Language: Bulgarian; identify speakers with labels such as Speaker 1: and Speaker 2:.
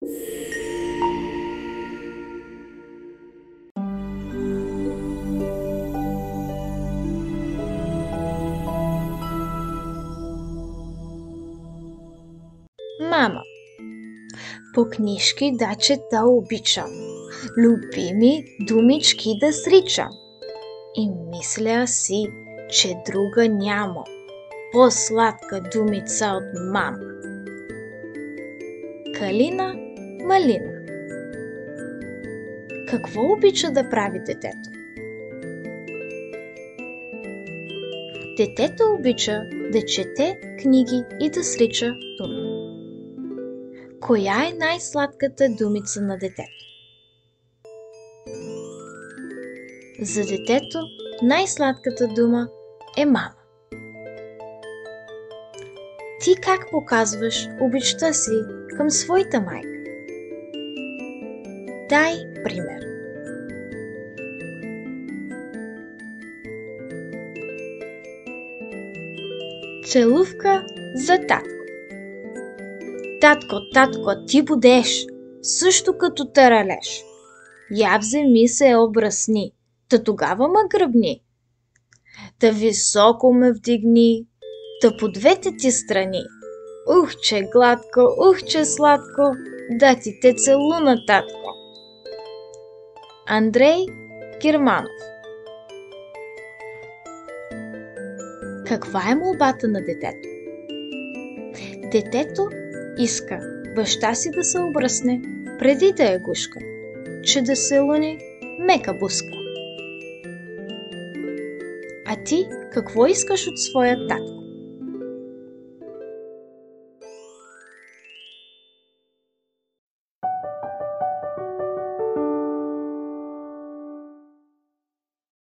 Speaker 1: Мама. По книжки да чета обичам, любими думички да сричам. И мисля си, че друга няма по-сладка думица от мама. Калина малина. Какво обича да прави детето? Детето обича да чете книги и да срича думи. Коя е най-сладката думица на детето? За детето най-сладката дума е мама. Ти как показваш обичта си към своята майка? Дай пример. Целувка за татко. Татко, ти будеш, също като таралеш. Я вземи се обръсни, та тогава ме гръбни. Та високо ме вдигни, та по двете ти страни. Че гладко, че сладко, да ти те целуна, татко. Андрей Германов. Каква е молбата на детето? Детето иска баща си да се обръсне, преди да е гушка, че да се луни мека буска. А ти какво искаш от своя татко?